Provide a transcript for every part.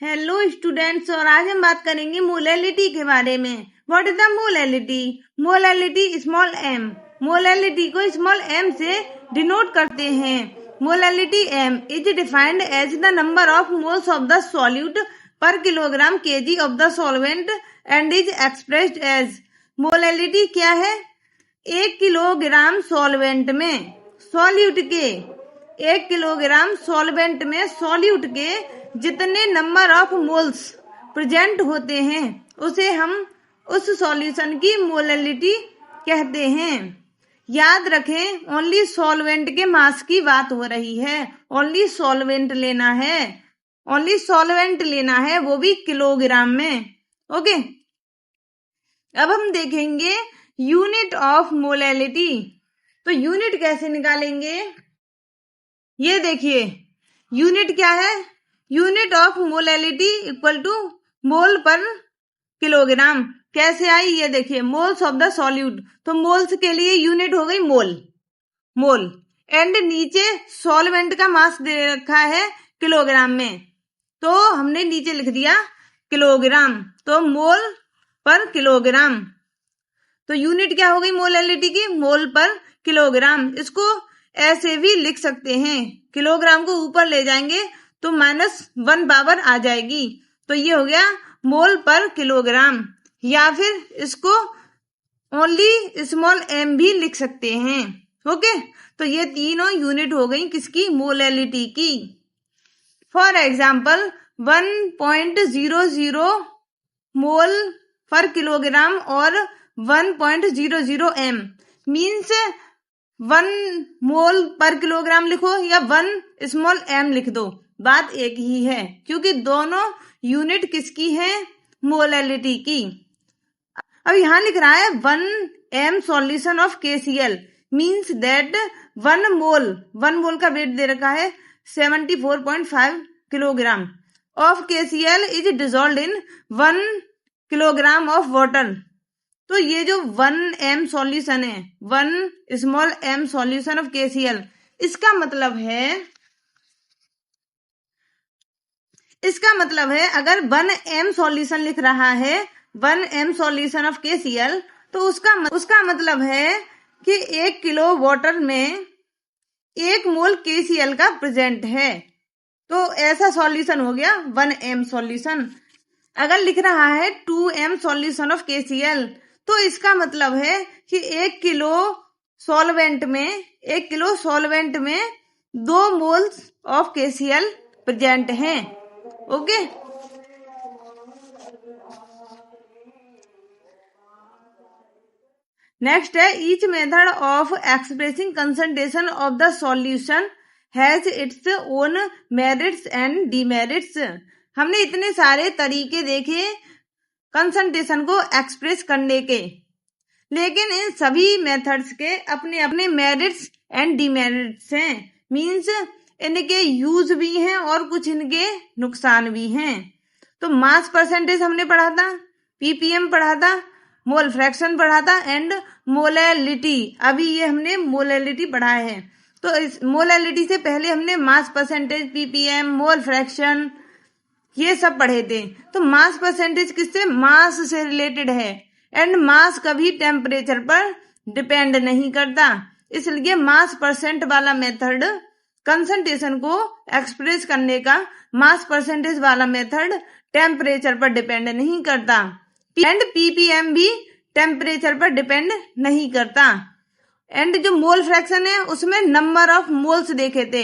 Hello students, और आज हम बात करेंगे मोलैलिटी के बारे में। What is the molality? Molality small M, molality को स्मॉल एम से डिनोट करते हैं। Molality M is defined as the number of moles of the solute per kilogram KG of the solvent and is expressed as. Molality क्या है? 1 kilogram solvent में solute के 1 kilogram solvent में solute के जितने नंबर ऑफ मोल्स प्रेजेंट होते हैं उसे हम उस सॉल्यूशन की मोलैलिटी कहते हैं। याद रखें, ओनली सॉल्वेंट के मास की बात हो रही है। ओनली सॉल्वेंट लेना है, ओनली सॉल्वेंट लेना है, वो भी किलोग्राम में। ओके, अब हम देखेंगे यूनिट ऑफ मोलैलिटी। तो यूनिट कैसे निकालेंगे? ये देखिए, यूनिट क्या है? Unit of molality equal to mole per kilogram. कैसे आई? ये देखिए, मोल्स ऑफ द सॉल्यूट, तो मोल्स के लिए यूनिट हो गई मोल, मोल। एंड नीचे सॉल्वेंट का मास दे रखा है किलोग्राम में, तो हमने नीचे लिख दिया किलोग्राम, तो मोल पर किलोग्राम। तो यूनिट क्या हो गई मोलैलिटी की? मोल पर किलोग्राम। इसको ऐसे भी लिख सकते हैं, किलोग्राम को ऊपर ले जाएंगे तो -1 पावर आ जाएगी, तो ये हो गया मोल पर किलोग्राम। या फिर इसको ओनली स्मॉल एम भी लिख सकते हैं। ओके, तो ये तीनों यूनिट हो गई किसकी? मोलैलिटी की। For example 1.00 mole per kilogram और 1.00 एम मीन्स 1 मोल पर किलोग्राम लिखो या 1 स्मॉल एम लिख दो, बात एक ही है, क्योंकि दोनों यूनिट किसकी है? मोलैलिटी की। अब यहां लिख रहा है 1 m solution of KCl means that 1 मोल का वेट दे रखा है 74.5 kilogram of KCl is dissolved in 1 kilogram of water. तो ये जो 1 m सॉल्यूशन है, 1 small m solution of KCl, इसका मतलब है अगर 1 m सॉल्यूशन लिख रहा है, 1 m सॉल्यूशन ऑफ KCl, तो उसका मतलब है कि 1 किलो वाटर में 1 मोल KCl का प्रेजेंट है, तो ऐसा सॉल्यूशन हो गया 1 m सॉल्यूशन। अगर लिख रहा है 2 m सॉल्यूशन ऑफ KCl, तो इसका मतलब है कि 1 किलो सॉल्वेंट में 2 मोल्स ऑफ KCl प्रेजेंट हैं। ओके, नेक्स्ट है each method of expressing concentration of the solution has its own merits and demerits. हमने इतने सारे तरीके देखे कंसंट्रेशन को एक्सप्रेस करने के, लेकिन इन सभी मेथड्स के अपने अपने मेरिट्स एंड डीमेरिट्स हैं। मीन्स इनके यूज भी हैं और कुछ इनके नुकसान भी हैं। तो मास परसेंटेज हमने पढ़ा था, ppm पढ़ा था, मोल फ्रैक्शन पढ़ा था एंड मोलैलिटी। अभी ये हमने मोलैलिटी पढ़ा है। तो इस मोलैलिटी से पहले हमने mass percentage, ppm, mole fraction ये सब पढ़े थे। तो मास परसेंटेज किससे? मास से रिलेटेड है, एंड मास कभी टेम्परेचर पर डिपेंड नहीं करता, इसलिए मास परसेंट वाला मेथड कंसंट्रेशन को एक्सप्रेस करने का, मास परसेंटेज वाला मेथड टेम्परेचर पर डिपेंड नहीं करता, एंड ppm भी टेम्परेचर पर डिपेंड नहीं करता। एंड जो मोल फ्रैक्शन है उसमें नंबर ऑफ मोल्स देखे थे,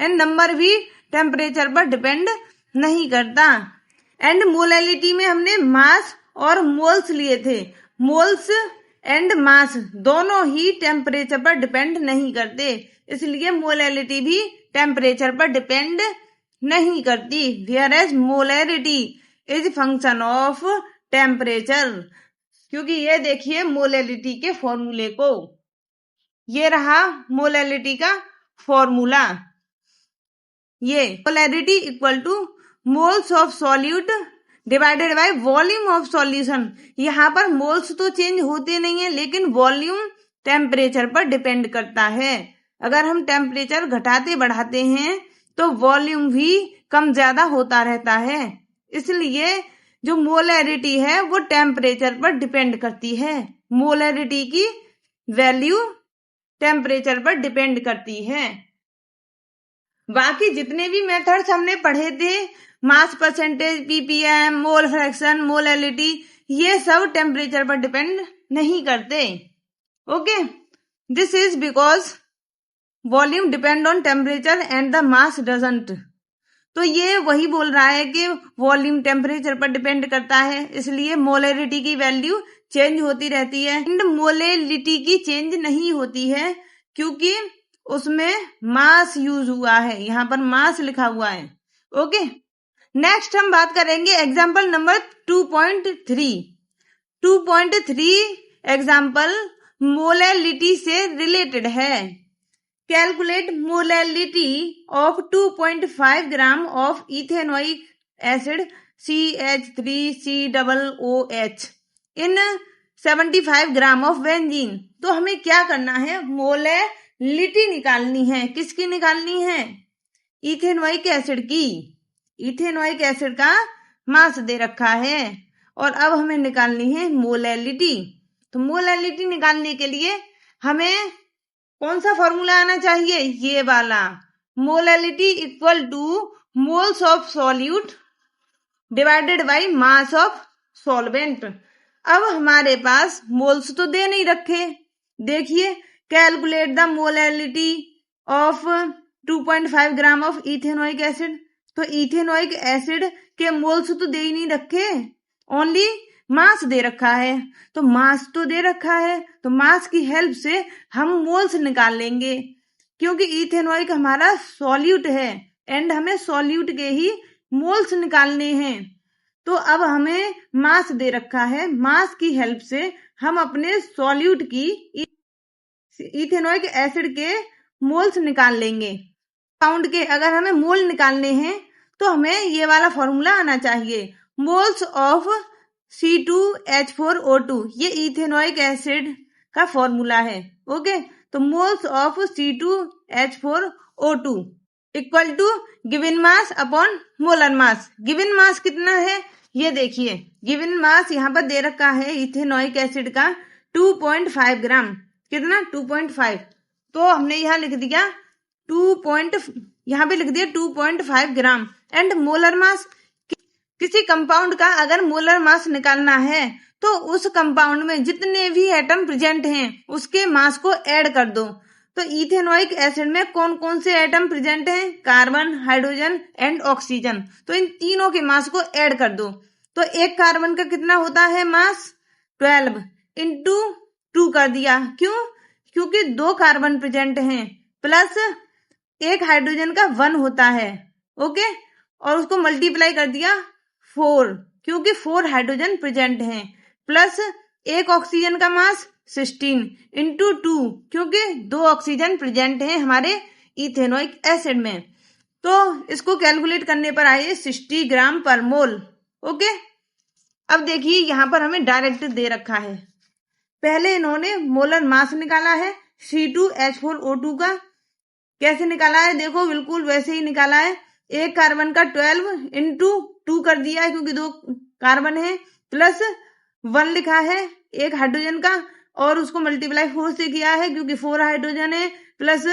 एंड नंबर भी टेम्परेचर पर डिपेंड नहीं करता। एंड मोलैलिटी में हमने मास और मोल्स लिए थे। मोल्स एंड मास दोनों ही टेम्परेचर पर डिपेंड नहीं करते, इसलिए मोलैलिटी भी टेम्परेचर पर डिपेंड नहीं करती। Whereas molality is function of temperature. क्योंकि ये देखिए मोलैलिटी के फॉर्मूले को, ये रहा मोलैलिटी का फॉर्मूला। ये molality equal two moles of solute divided by volume of solution. यहाँ पर मोल्स तो चेंज होते नहीं है, लेकिन वॉल्यूम टेम्परेचर पर डिपेंड करता है। अगर हम टेम्परेचर घटाते बढ़ाते हैं तो वॉल्यूम भी कम ज्यादा होता रहता है। इसलिए जो मोलैरिटी है वो टेम्परेचर पर डिपेंड करती है। मोलैरिटी की वैल्यू टेम्परेचर पर डिपेंड करती है। बाकी जितने भी मेथड्स हमने पढ़े थे, mass percentage, ppm, mole fraction, molarity, ये सब टेम्परेचर पर डिपेंड नहीं करते। Okay, this is because volume depend on temperature and the mass doesn't. तो ये वही बोल रहा है कि वॉल्यूम टेम्परेचर पर डिपेंड करता है, इसलिए मोलैरिटी की वैल्यू चेंज होती रहती है। एंड मोलैरिटी की चेंज नहीं होती है क्योंकि उसमें मास यूज हुआ है, यहाँ पर मास लिखा हुआ है। ओके, नेक्स्ट हम बात करेंगे एग्जाम्पल नंबर 2.3। 2.3 एग्जाम्पल मोलैरिटी से रिलेटेड है। Calculate molarity of 2.5 gram of ethanoic acid CH3COOH in 75 gram of benzene. तो हमें क्या करना है, मोलैरिटी निकालनी है। किसकी निकालनी है? इथेनोइक एसिड की। इथेनोइक एसिड का मास दे रखा है और अब हमें निकालनी है मोलैरिटी। तो मोलैरिटी निकालने के लिए हमें कौन सा फॉर्मूला आना चाहिए? ये वाला, molarity equal two moles of solute divided by mass of solvent. अब हमारे पास मोल्स तो दे नहीं रखे, देखिए, calculate the molarity of 2.5 gram of ethanoic acid. तो इथेनोइक एसिड के मोल्स तो दे ही नहीं रखे, ओनली मास दे रखा है। तो मास तो दे रखा है, तो मास की हेल्प से हम मोल्स निकाल लेंगे, क्योंकि इथेनोइक हमारा सॉल्यूट है एंड हमें सॉल्यूट के ही मोल्स निकालने हैं। तो अब हमें मास दे रखा है, मास की हेल्प से हम अपने सॉल्यूट की इथेनोइक एसिड के मोल्स निकाल लेंगे। कंपाउंड के अगर हमें मोल निकालने हैं तो हमें ये वाला फॉर्मूला आना चाहिए, मोल्स ऑफ C2H4O2। ये इथेनोइक एसिड का फॉर्मूला है। ओके, तो moles of C2H4O2 equal to given mass upon molar mass. Given mass कितना है ये देखिए, गिवन मास यहाँ पर दे रखा है इथेनोइक एसिड का 2.5 ग्राम। कितना? 2.5। तो हमने यहाँ लिख दिया यहाँ पे लिख दिया 2.5 ग्राम। एंड मोलर मास, किसी कंपाउंड का अगर मोलर मास निकालना है तो उस कंपाउंड में जितने भी एटम प्रेजेंट हैं उसके मास को ऐड कर दो। तो इथेनोइक एसिड में कौन कौन से एटम प्रेजेंट हैं? Carbon, hydrogen and oxygen. तो इन तीनों के मास को ऐड कर दो। तो एक कार्बन का कितना होता है मास? 12 इंटू 2 कर दिया। क्यों? क्योंकि 2 कार्बन प्रेजेंट हैं, प्लस एक हाइड्रोजन का 1 होता है। ओके, और उसको मल्टीप्लाई कर दिया 4, क्योंकि 4 हाइड्रोजन प्रेजेंट हैं, प्लस एक ऑक्सीजन का मास 16 इंटू 2, क्योंकि 2 ऑक्सीजन प्रेजेंट हैं हमारे इथेनोइक एसिड में। तो इसको कैलकुलेट करने पर आए 60 ग्राम पर मोल। ओके, अब देखिए यहाँ पर हमें डायरेक्ट दे रखा है। पहले इन्होंने मोलर मास निकाला है C2H4O2 का। कैसे निकाला है? देखो, बिल्कुल वैसे ही निकाला है। एक कार्बन का 12 इंटू 2 कर दिया है, क्योंकि 2 कार्बन है, प्लस 1 लिखा है एक हाइड्रोजन का, और उसको मल्टीप्लाई 4 से किया है क्योंकि 4 हाइड्रोजन है, प्लस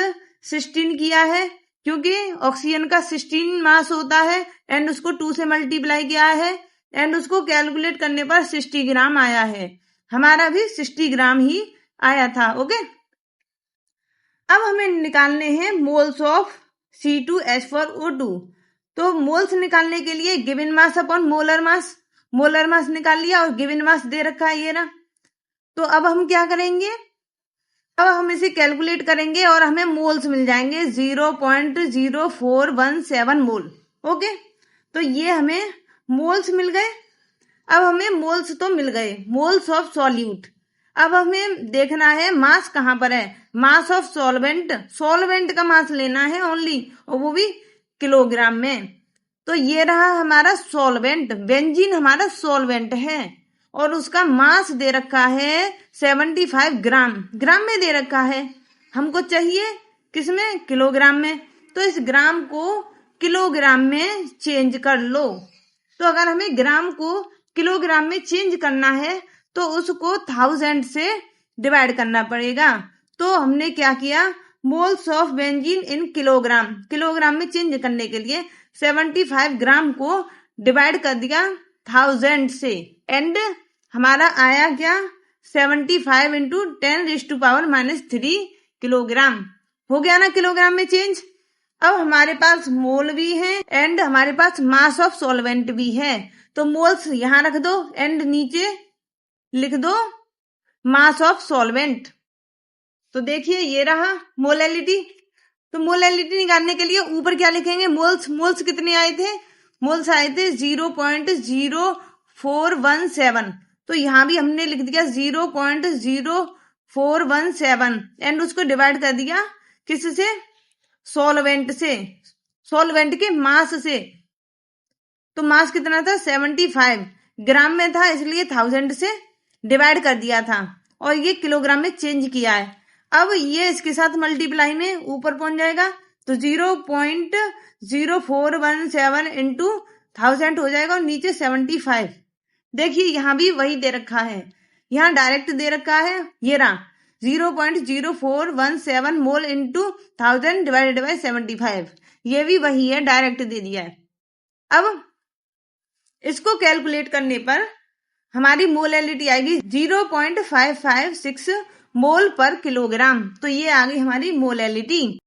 16 किया है क्योंकि ऑक्सीजन का 16 मास होता है, एंड उसको 2 से मल्टीप्लाई किया है, एंड उसको कैलकुलेट करने पर 60 ग्राम आया है। हमारा भी 60 ग्राम ही आया था। ओके, अब हमें निकालने हैं मोल्स ऑफ C2H4O2। तो मोल्स निकालने के लिए गिवन मास अपॉन मोलर मास, मोलर मास निकाल लिया और गिवन मास दे रखा है ये ना। तो अब हम क्या करेंगे? अब हम इसे कैलकुलेट करेंगे और हमें मोल्स मिल जाएंगे 0.0417 मोल। ओके, तो ये हमें मोल्स मिल गए। अब हमें मोल्स तो मिल गए, मोल्स ऑफ सॉल्यूट। अब हमें देखना है मास कहाँ पर है। मास ऑफ सॉल्वेंट, सॉल्वेंट का मास लेना है ओनली, और वो भी किलोग्राम में। तो ये रहा हमारा सॉल्वेंट, बेंजीन हमारा सॉल्वेंट है, और उसका मास दे रखा है 75 ग्राम। ग्राम में दे रखा है, हमको चाहिए किसमें? किलोग्राम में। तो इस ग्राम को किलोग्राम में चेंज कर लो। तो अगर हमें ग्राम को किलोग्राम में चेंज करना है तो उसको 1000 से डिवाइड करना पड़ेगा। तो हमने क्या किया, moles of benzene in kilogram, kilogram में चेंज करने के लिए 75 ग्राम को डिवाइड कर दिया 1000 से, एंड हमारा आया क्या, 75 इंटू 10⁻³ किलोग्राम। हो गया ना किलोग्राम में चेंज। अब हमारे पास मोल भी है एंड हमारे पास मास ऑफ सॉल्वेंट भी है, तो मोल्स यहां रख दो एंड नीचे लिख दो मास ऑफ सॉल्वेंट। तो देखिए ये रहा मोलैलिटी। तो मोलैलिटी निकालने के लिए ऊपर क्या लिखेंगे, मोल्स। मोल्स कितने आए थे, मोल्स आए थे 0.0417, तो यहां भी हमने लिख दिया 0.0417 एंड उसको डिवाइड कर दिया किससे, सॉल्वेंट से, सॉल्वेंट के मास से। तो मास कितना था, 75 ग्राम में था, इसलिए 1000 से डिवाइड कर दिया था और ये किलोग्राम में चेंज किया है। अब ये इसके साथ मल्टीप्लाई में ऊपर पहुंच जाएगा, तो 0.0417 इंटू 1000 हो जाएगा और नीचे 75। देखिए यहां भी वही दे रखा है, यहां डायरेक्ट दे रखा है, ये रहा 0.0417 मोल इंटू 1000 डिवाइडेड बाई 75, ये भी वही है, डायरेक्ट दे दिया है। अब इसको कैलकुलेट करने पर हमारी मोलैलिटी आएगी 0.556 मोल पर किलोग्राम। तो ये आ गई हमारी मोलैलिटी।